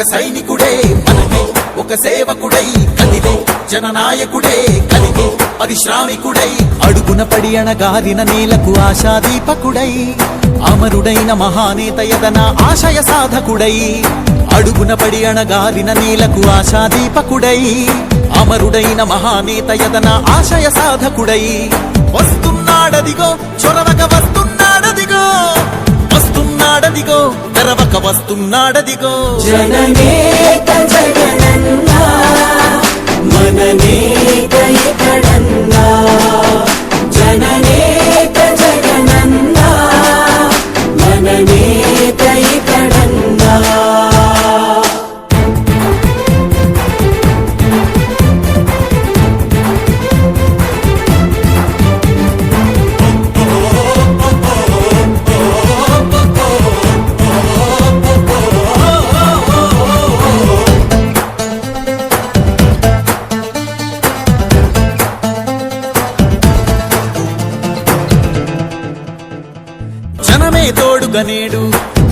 సైనికుడే మనకే ఒక సేవకుడై కదిలే జననాయకుడే కలిగే పరిశ్రామికుడై అడుగున పడి అణగారిన నేలకు ఆశాదీపకుడై అమరుడైన మహానేత యదన ఆశయ సాధకుడై అడుగున పడి అణగారిన నేలకు ఆశాదీపకుడై అమరుడైన మహానేత యదన ఆశయ సాధకుడై వస్తున్నాడదిగో చొరవక వస్తున్నాడదిగో వస్తున్నాడదిగో తెరవక వస్తున్నాడదిగో జననేత జగనన్నా మననేత ఇతడన్నా జననేత జగనన్నా మననేత ఇతడన్నా జనమే తోడుగనేడు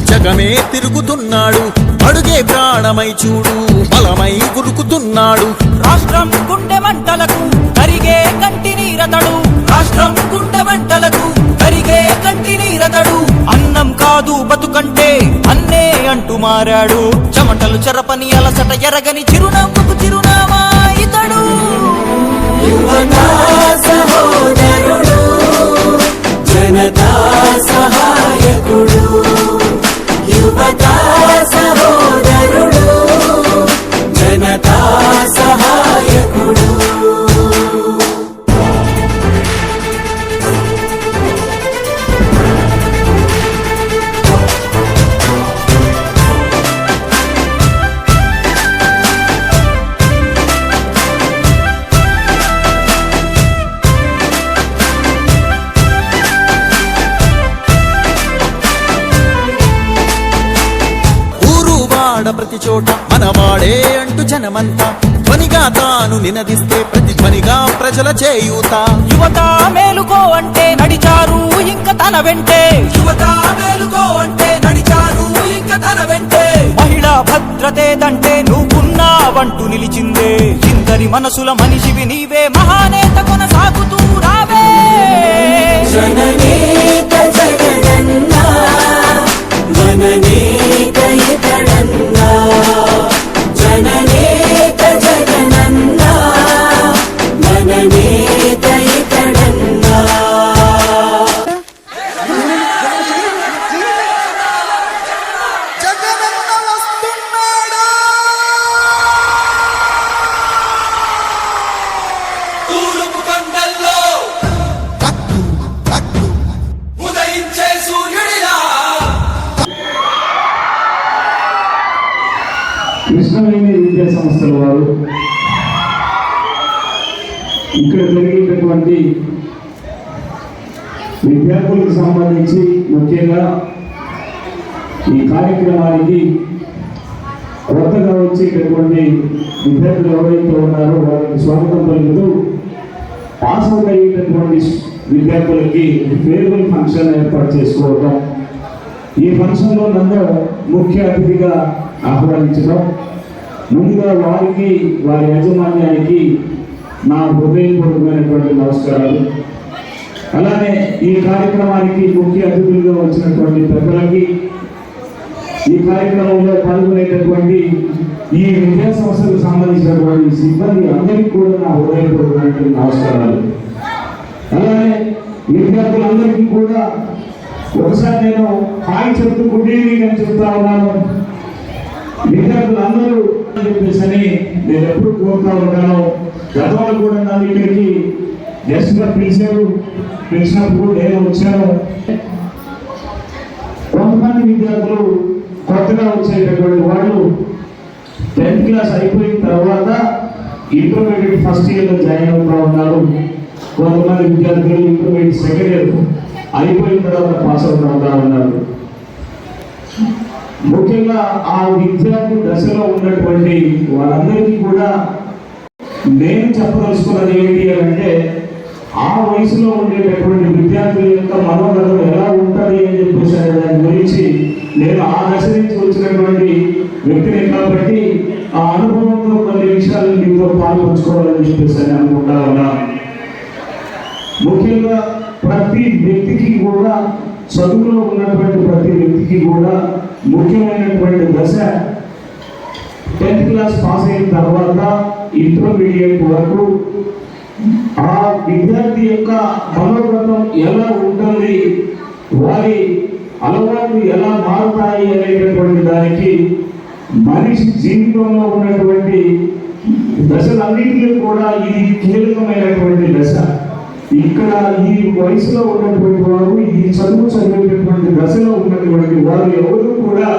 జగమే తిరుగుతున్నాడు అడుగే ప్రాణమై చూడు బలమై గురుకుతున్నాడు రాష్ట్రం గుండె మంటలకు కరిగే కంటి నీరతడు రాష్ట్రం గుండె మంటలకు కరిగే కంటి నీరతడు అన్నం కాదు బతుకంటే అన్నే అంటూ మారాడు చెమటలు చెరపని అలసట ఎరగని చిరునవ్వుకు చిరునామా ఇతడు యువతా సహోదరుడు జనతా సహాయకుడు యువతా సహోదరుడు జనతా సహాయకుడు ప్రతి చోట మనవాడే అంటూ జనమంతా ధ్వనిగా తాను నినదిస్తే ప్రతిధ్వనిగా ప్రజల చేయూత యువత మేలుకో అంటే నడిచారు ఇంక తన వెంటే యువత మేలుకో అంటే నడిచారు ఇంక తన వెంటే మహిళా భద్రతేదంటే నువ్వున్నావంటూ నిలిచిందే ఇందరి మనసుల మనిషివి నీవే మహానేత కొనసాగుతూ రావే జననేత జగనన్నా మననేత ఇతడన్నా జననేత జగనన్నా మననేత ఇతడన్నా తూర్పు కొండల్లో ఉదయించే సూర్యుడిలా కృష్ణవేణి విద్యా సంస్థల వారు ఇక్కడ జరిగేటటువంటి విద్యార్థులకు సంబంధించి ముఖ్యంగా ఈ కార్యక్రమానికి కొత్తగా వచ్చేటటువంటి విద్యార్థులు ఎవరైతే ఉన్నారో వారికి స్వాగతం పలుకుతూ పాస్ అవుట్ అయ్యేటటువంటి విద్యార్థులకి ఫేర్వెల్ ఫంక్షన్ ఏర్పాటు చేసుకోవడం, ఈ ఫంక్షన్లో నన్ను ముఖ్య అతిథిగా ఆహ్వానించడం, ముందుగా వారికి వారి యాజమాన్యానికి నా హృదయపూర్వకమైనటువంటి నమస్కారాలు. అలానే ఈ కార్యక్రమానికి ముఖ్య అతిథులుగా వచ్చినటువంటి పెద్దలకి, ఈ కార్యక్రమంలో పాల్గొనేటటువంటి ఈ విద్యా సంస్థలకు సంబంధించినటువంటి సిబ్బంది అందరికీ కూడా నా హృదయపూర్వకమైనటువంటి నమస్కారాలు. అలానే విద్యార్థులందరికీ కూడా ఒకసారి నేను హాయ్ చెప్తూ గుడ్ ఈవినింగ్ అని చెప్తా ఉన్నాను. విద్యార్థులందరూ చెప్పేసి నేను ఎప్పుడు కోరుతా ఉంటాను. గతంలో కూడా నన్ను ఇక్కడికి గెస్ట్గా పిలిచినప్పుడు నేను వచ్చాను. కొంతమంది విద్యార్థులు కొత్తగా వచ్చేటటువంటి వాళ్ళు 10th క్లాస్ అయిపోయిన తర్వాత ఇంటర్మీడియట్ ఫస్ట్ ఇయర్లో జాయిన్ అవుతా ఉన్నారు. కొంతమంది విద్యార్థులు ఇంటర్మీడియట్ సెకండ్ ఇయర్ అయిపోయిన తర్వాత పాస్ అవుతా ఉన్నారు. ముఖ్యంగా ఆ విద్యార్థి దశలో ఉన్నటువంటి వాళ్ళందరికీ కూడా నేను చెప్పదలుచుకున్నది ఏంటి అంటే, ఆ వయసులో ఉండేటటువంటి విద్యార్థుల యొక్క మనోగతం ఎలా ఉంటుంది అని చెప్పేసి దాని గురించి నేను ఆ దశ నుంచి వచ్చినటువంటి వ్యక్తిని కాబట్టి ఆ అనుభవంతో కొన్ని విషయాలు మీతో పాల్పంచుకోవాలని చెప్పేసి అని అనుకుంటా ఉన్నా. ముఖ్యంగా ప్రతి వ్యక్తికి కూడా, చదువులో ఉన్నటువంటి ప్రతి వ్యక్తికి కూడా ముఖ్యమైనటువంటి దశ 10th క్లాస్ పాస్ అయిన తర్వాత ఇంటర్మీడియట్ వరకు ఆ విద్యార్థి యొక్క మనోగతం ఎలా ఉంటుంది, వారి అలవాట్లు ఎలా మారుతాయి అనేటటువంటి దానికి మనిషి జీవితంలో ఉన్నటువంటి దశలన్నింటినీ కూడా ఇది కీలకమైనటువంటి దశ. ఇక్కడ ఈ వయసులో ఉన్నటువంటి వారు, ఈ చదువు చదివేటటువంటి దశలో ఉన్నటువంటి వారు ఎవరు కూడా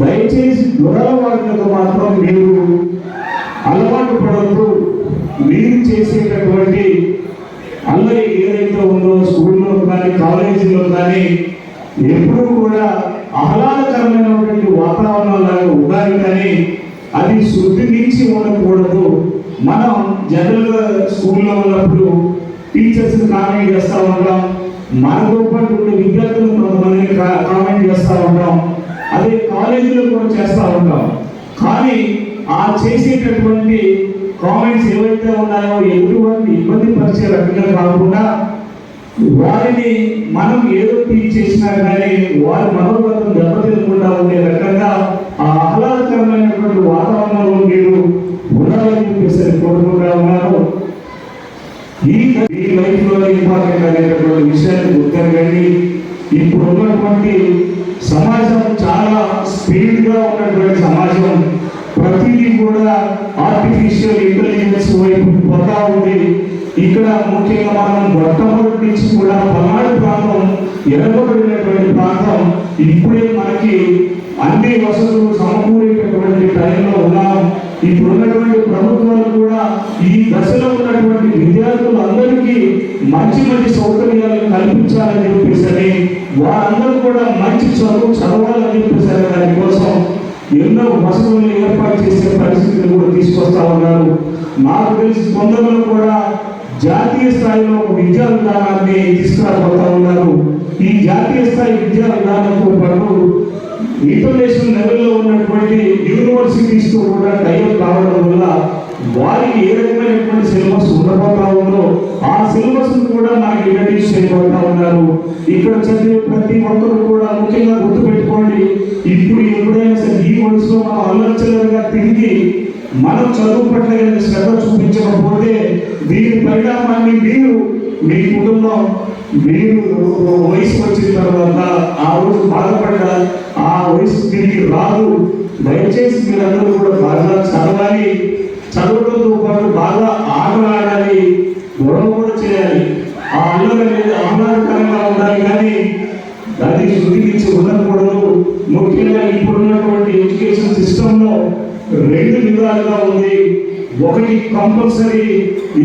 దయచేసి దురలవాట్లకు మాత్రం మీరు అలవాటు పడద్దు. మీరు చేసేటటువంటి అల్లరి ఏదైతే ఉందో స్కూల్లో కానీ కాలేజీలో కానీ ఎప్పుడూ కూడా ఆహ్లాదకరమైనటువంటి వాతావరణంలాగా ఉండాలి, కానీ అది శుద్ధి నుంచి ఉండకూడదు. మనం జనరల్గా స్కూల్లో ఉన్నప్పుడు టీచర్స్ కామెంట్ చేస్తూ ఉంటాం, మనతో పాటు ఉండే విద్యార్థులు కొంతమందిని కామెంట్ చేస్తూ ఉంటాం, అదే కాలేజీలో కూడా చేస్తూ ఉంటాం. కానీ ఆ చేసేటటువంటి కామెంట్స్ ఏవైతే ఉన్నాయో ఎటువంటి ఇబ్బంది పరిచే రకంగా కాకుండా వారిని మనం ఏదో టీచ్ చేసినా కానీ వారి మనోగతం దెబ్బతినకుండా ఉండే రకంగా ఆ ఆహ్లాదకరమైనటువంటి వాతావరణంలో మీరు ఉండాలని చెప్పేసి కోరుకుంటా ఉన్నారు. ఈ లైఫ్ లో ఇంపార్టెంట్ అనేటటువంటి విషయాన్ని గుర్తించండి. ఇప్పుడు ఉన్నటువంటి సమాజం చాలా స్పీడ్ గా ఉన్నటువంటి సమాజం, ప్రతిదీ కూడా ఆర్టిఫిషియల్ ఇంటెలిజెన్స్ వైపు పోతా ఉంది. ఇక్కడ ముఖ్యంగా మనం మొట్టమొదటి నుంచి కూడా పల్నాడు ప్రాంతం ఎనగబడినటువంటి ప్రాంతం, ఇప్పుడే మనకి అన్ని వసతులు సమకూరేటటువంటి టైంలో ఉన్నాం. ఇప్పుడు ఉన్నటువంటి ప్రభుత్వాలు కూడా ఈ దశలో ఉన్నటువంటి విద్యార్థులందరికీ మంచి మంచి సౌకర్యాలు కల్పించాలని చెప్పేసి, వారందరూ కూడా మంచి చదువు చదవాలని చెప్పేసి దానికోసం ఎన్నో వసతులను ఏర్పాటు చేసే పరిస్థితిని కూడా తీసుకొస్తా ఉన్నారు. నాకు తెలిసి కొందరు కూడా జాతీయ స్థాయిలో విద్యా విధానాన్ని తీసుకురాబోతా ఉన్నారు. ఈ జాతీయ స్థాయి విద్యా విధానంతో పాటు ఇంటర్నేషనల్ లెవెల్లో ఉన్నటువంటి యూనివర్సిటీస్ తో కూడా టైఅప్ కావడం వల్ల వారికి ఏ రకమైనటువంటి సిలబస్ ఉండబోతా ఉందో ఆ సిలబస్ కూడా మనకి ఇంట్రడ్యూస్ చేయబోతా ఉన్నారు. ఇక్కడ చదివే ప్రతి ఒక్కరు కూడా ముఖ్యంగా గుర్తుపెట్టుకోండి, ఇప్పుడు ఎప్పుడైనా సరే ఈ వయసులో మనం అల్లర్చలరుగా తిరిగి మనం చదువు పట్ల శ్రద్ధ చూపించకపోతే దీని పరిణామాన్ని మీరు, మీ కుటుంబం, మీరు వయసు వచ్చిన తర్వాత ఆ రోజు బాధపడ్డ ఆ వయసు తిరిగి రాదు. దయచేసి మీరందరూ కూడా బాగా చదవాలి, చదవడంతో పాటు బాగా ఆటలాడాలి, గొడవ కూడా చేయాలి. ఆ అల్లరి అనేది ఆహ్లాదకరంగా ఉండాలి, కానీ అది శుద్ధించి ఉండకూడదు. ముఖ్యంగా ఇప్పుడున్నటువంటి ఎడ్యుకేషన్ సిస్టంలో రెండు విధాలుగా ఉంది. ఒకటి కంపల్సరీ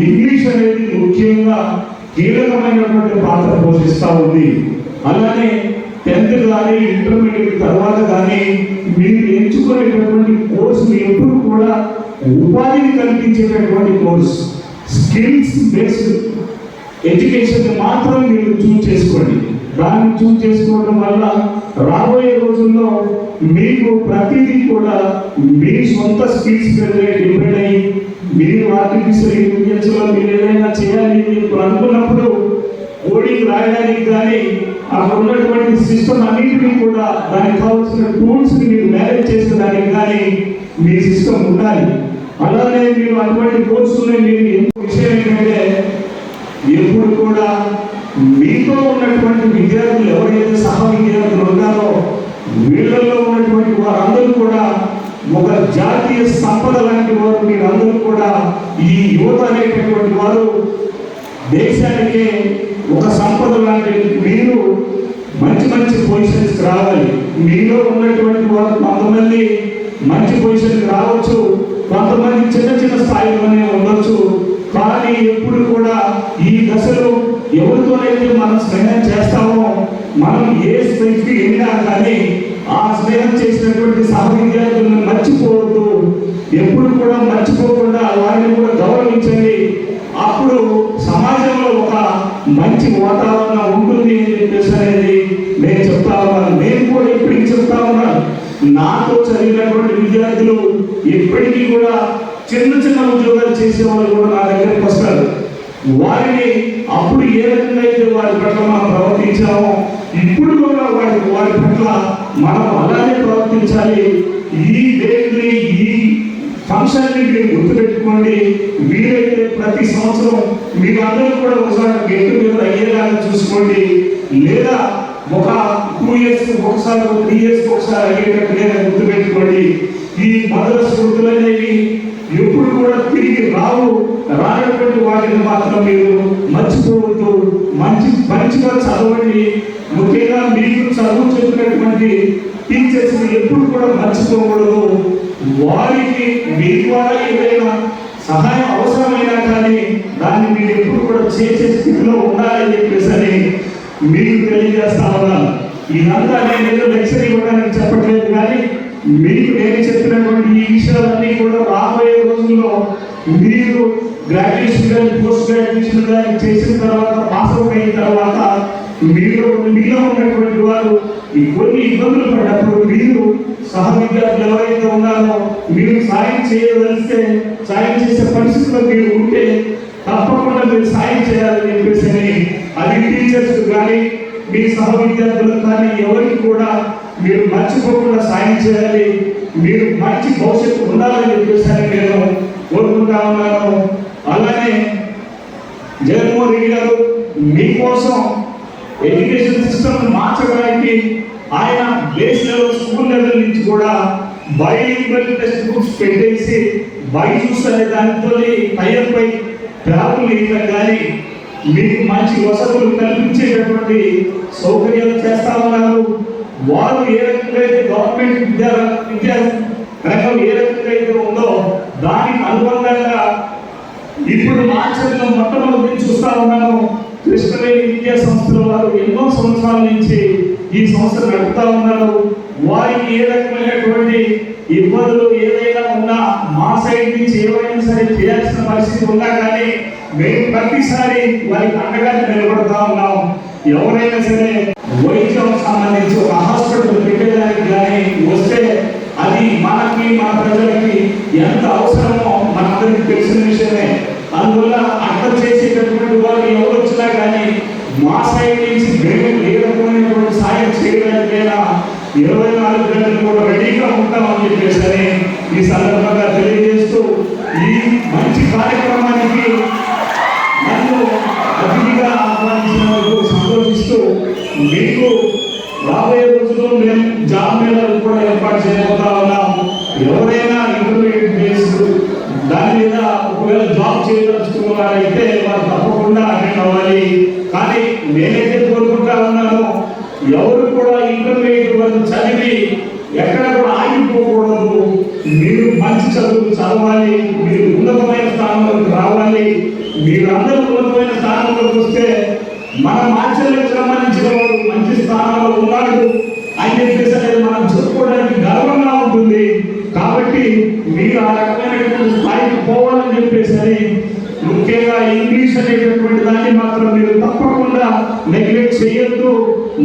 ఇంగ్లీష్ అనేది ముఖ్యంగా కీలకమైనటువంటి పాత్ర పోషిస్తూ ఉంది. అలానే 10th కానీ ఇంటర్మీడియట్ తర్వాత కానీ మీరు ఎంచుకునేటటువంటి కోర్సులు ఎప్పుడు కూడా ఉపాధిని కల్పించేటటువంటి కోర్సు, స్కిల్స్ బేస్డ్ ఎడ్యుకేషన్ మాత్రం మీరు చూస్ చేసుకోండి. దాన్ని చూస్ చేసుకోవడం వల్ల రాబోయే రోజుల్లో మీకు ప్రతిదీ కూడా మీ సొంత స్కిల్స్ మీద డిపెండ్ అయ్యి మీరు ఆర్టిఫిషియల్ ఇంటెలిజెన్స్ లో మీరు ఏదైనా చేయాలి అనుకున్నప్పుడు కోడింగ్ రాయడానికి కానీ అక్కడ ఉన్నటువంటి సిస్టమ్ అన్నింటినీ కూడా దానికి కావాల్సిన టూల్స్ ని మీరు మేనేజ్ చేసేదానికి కానీ మీ సిస్టమ్ ఉండాలి. అలానే మీరు అటువంటి కోర్సులు మీరు ఎంతో విషయం ఏంటంటే ఎప్పుడు కూడా మీతో ఉన్నటువంటి విద్యార్థులు ఎవరైతే సహ విద్యార్థులు ఉంటారో వీళ్ళల్లో ఉన్నటువంటి వారందరూ కూడా ఒక జాతీయ సంపద లాంటి వారు. మీరందరూ కూడా ఈ యువత అనేటటువంటి వారు దేశానికి ఒక సంపద లాంటి. మీరు మంచి మంచి పొజిషన్స్ రావాలి. మీలో ఉన్నటువంటి వారు కొంతమంది మంచి పొజిషన్కి రావచ్చు, కొంతమంది చిన్న చిన్న స్థాయిలోనే ఉండొచ్చు. కానీ ఎప్పుడు కూడా ఈ దశలో ఎవరితోనైతే మనం స్నేహం చేస్తామో, మనం ఏ స్థితికి వెళ్ళినా కానీ ఆ స్నేహం చేసినటువంటి సహ విద్యార్థులను మర్చిపోవద్దు. ఎప్పుడు కూడా మర్చిపోకుండా వారిని కూడా గౌరవించండి. అప్పుడు సమాజంలో ఒక మంచి వాతావరణం ఉంటుంది అని చెప్పేసి అనేది నేను చెప్తా ఉన్నాను. నేను కూడా ఇప్పటికి చెప్తా ఉన్నాను, నాతో చదివినటువంటి విద్యార్థులు ఎప్పటికీ కూడా చిన్న చిన్న ఉద్యోగాలు చేసే వాళ్ళు కూడా నా దగ్గరికి వస్తారు. వారిని అప్పుడు ఏ రకంగా అయితే వారి పట్ల మనం ప్రవర్తించామో ఇప్పుడు కూడా వారి పట్ల మనం అలానే ప్రవర్తించాలి. ఈ డేట్ని ఈ ఫంక్షన్ని మీరు గుర్తుపెట్టుకోండి. వీలైతే ప్రతి సంవత్సరం మీరు అందరూ కూడా ఒకసారి గెట్ టుగెదర్ అయ్యేలాగా చూసుకోండి. లేదా ఒక 2 years ఒకసారి 3 years ఒకసారి అయ్యేటట్టుగా గుర్తుపెట్టుకోండి. ఈ మధుర స్మృతులు అనేవి ఎప్పుడు కూడా తిరిగి రానటువంటి వాటిని మాత్రం మీరు మర్చిపోవద్దు. మంచిగా చదవండి. ముఖ్యంగా మీకు చదువు చెప్పినటువంటి టీచర్స్ ఎప్పుడు కూడా మర్చిపోకూడదు. వారికి మీ ద్వారా ఏదైనా సహాయం అవసరమైనా కానీ దాన్ని మీరు ఎప్పుడు కూడా చేసే స్థితిలో ఉండాలని చెప్పేసి మీకు తెలియజేస్తా ఉన్నాను. ఇదంతా నేను ఏదో లెక్చర్ ఇవ్వడానికి చెప్పట్లేదు, కానీ మీకు నేను చెప్పినటువంటి ఈ విషయాలన్నీ కూడా రాబోయే రోజుల్లో మీరు గ్రాడ్యుయేషన్ కానీ పోస్ట్ గ్రాడ్యుయేషన్ కానీ చేసిన తర్వాత పాస్ అవుట్ అయిన తర్వాత మీలో ఉన్నటువంటి వారు కొన్ని ఇబ్బందులు పడ్డప్పుడు మీరు సహ విద్యార్థులు ఎవరైతే ఉన్నారో మీరు సాయం చేయవలిస్తే సాయం చేసే పరిస్థితుల్లో మీరు ఉంటే తప్పకుండా మీరు సాయం చేయాలని చెప్పేసి అది టీచర్స్ కానీ మీ సహ విద్యార్థులకు కానీ ఎవరికి కూడా మీరు మర్చిపోకుండా సాయం చేయాలి. మీరు మంచి భవిష్యత్తు ఉండాలని చెప్పేసి నేను కోరుకుంటా ఉన్నాను. అలానే జగన్మోహన్ రెడ్డి గారు మీకోసం ఎడ్యుకేషన్ సిస్టమ్ మార్చడానికి ఆయన బేస్ లెవెల్ స్కూల్ లెవెల్ నుంచి కూడా బైలింగ్వల్ టెక్స్ట్ బుక్స్ పెట్టేసి బైజూస్ అనే దానితో టైఅప్ ట్రావెల్ ఇవ్వడం కానీ మీకు మంచి వసతులు కల్పించేటటువంటి సౌకర్యాలు చేస్తా ఉన్నారు. వారు ఏ రకంగా అయితే గవర్నమెంట్ విద్యా రంగం ఏ రకంగా అయితే ఉందో దానికి అనుబంధంగా ఇప్పుడు మార్చడంలో మొట్టమొదటి చూస్తా ఉన్నాను. కృష్ణవేణి విద్యా సంస్థల వారు ఎన్నో సంవత్సరాల నుంచి ఈ సంస్థ నడుపుతా ఉన్నారు. వారికి ఏ రకమైనటువంటి ఇబ్బందులు ఏదైనా ఉన్నా మా సైడ్ నుంచి ఏవైనా సరే చేయాల్సిన పరిస్థితి ఉన్నా కానీ మేము ప్రతిసారి వారికి అండగా నిలబడతా ఉన్నాం. ఎవరైనా సరే వైద్యం సంబంధించి ఒక హాస్పిటల్ పెట్టేదానికి కానీ వస్తే అది మనకి మన ప్రజలకి ఎంత అవసరమో మనందరికీ తెలిసిన విషయమే. అందువల్ల అర్థం చేసేటటువంటి వారు ఎవరు వచ్చినా కానీ మా సైడ్ నుంచి మేము ఏ రకమైనటువంటి సాయం చేయడానికైనా 24 గంటలు కూడా రెడీగా ఉంటామని చెప్పేసి ఈ సందర్భంగా తెలియజేస్తూ ఈ మంచి కార్యక్రమానికి నన్ను అతిథిగా ఆహ్వానించినందుకు సంతోషిస్తూ మీకు రాబోయే రోజుల్లో మేము జాబ్ మేళాలు కూడా ఏర్పాటు చేయబోతా ఉన్నాం. ఎవరైనా ఇంటర్మీడియట్ బేస్ దాని మీద ఒకవేళ జాబ్ చేయదలుచుకున్న వారైతే వారు తప్పకుండా అటెండ్ అవ్వాలి. కానీ నేనైతే కోరుకుంటా ఉన్నాను, ఎవరు కూడా ఇంటర్మీడియట్ వరకు చదివి ఎక్కడ కూడా ఆగిపోకూడదు. మీరు మంచి చదువులు చదవాలి, మీరు ఉన్నతమైన స్థానంలోకి రావాలి. మీరు అందరూ ఉన్నతమైన స్థానంలోకి వస్తే మన మాచర్లకు సంబంధించిన వాడు మంచి స్థానంలో ఉన్నాడు అని చెప్పేసి అనేది మనం చెప్పుకోవడానికి గర్వంగా ఉంటుంది. కాబట్టి మీరు ఆ రకమైనటువంటి స్థాయికి పోవాలని చెప్పేసి ముఖ్యంగా ఇంగ్లీష్ అనేటటువంటి దాన్ని మాత్రం మీరు తప్పకుండా నెగ్లెక్ట్ చేయొద్దు.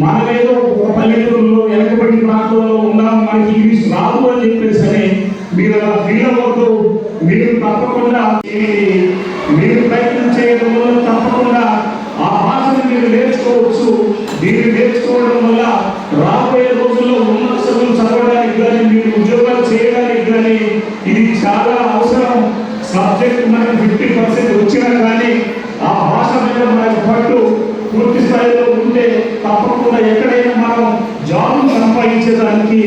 మనమేదో ఒక పల్లెటూరులో వెనకబడి ప్రాంతంలో ఉన్నాం, మనకి ఇంగ్లీష్ రాదు అని చెప్పేసి మీరు అలా ఫీల్ అవ్వద్దు. మీరు తప్పకుండా మీరు ప్రయత్నం చేయడం వల్ల తప్పకుండా ఆ భాషను మీరు నేర్చుకోవచ్చు. దీన్ని నేర్చుకోవడం వల్ల రాబోయే రోజుల్లో ఉన్నత చదువులు చదవడానికి కానీ మీరు ఉద్యోగాలు చేయడానికి కానీ ఇది చాలా అవసరం. సబ్జెక్ట్ మనకి 50% వచ్చినా కానీ ఆ భాష మీద మనకు పట్టు పూర్తి స్థాయిలో ఉంటే తప్పకుండా ఎక్కడైనా మనం జాబ్ సంపాదించేదానికి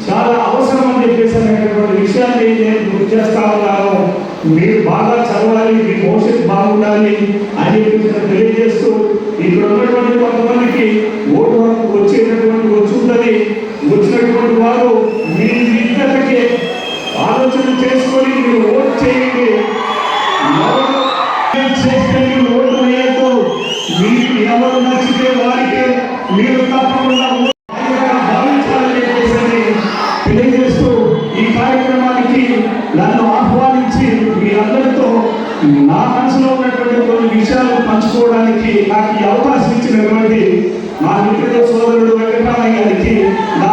చాలా అవసరం అని చెప్పేసి అనేటువంటి విషయాన్ని నేను గుర్తు చేస్తా ఉన్నాను. మీరు బాగా చదవాలి, మీ భవిష్యత్తు బాగుండాలి అని చెప్పి తెలియజేస్తూ ఇక్కడ ఉన్నటువంటి కొంతమందికి ఓటు హక్కు వచ్చేటటువంటి వచ్చుంటుంది. వచ్చినటువంటి వారు మీ ఇద్దరికి ఆలోచన చేసుకొని మీరు ఓటు చేయండి. ఓటు వేయద్దు. మీకు ఎవరు నచ్చితే వారికి మీరు తప్పకుండా భావించాలని చెప్పేసి తెలియజేస్తూ ఈ కార్యక్రమానికి నన్ను ఆహ్వానించి మీ అందరితో నా మనసులో ఉన్నటువంటి కొన్ని విషయాలను పంచుకోవడానికి నాకు ఈ అవకాశం ఇచ్చినటువంటి మా మిత్రుడు సోదరుడు వెంకటరామయ్య గారికి నా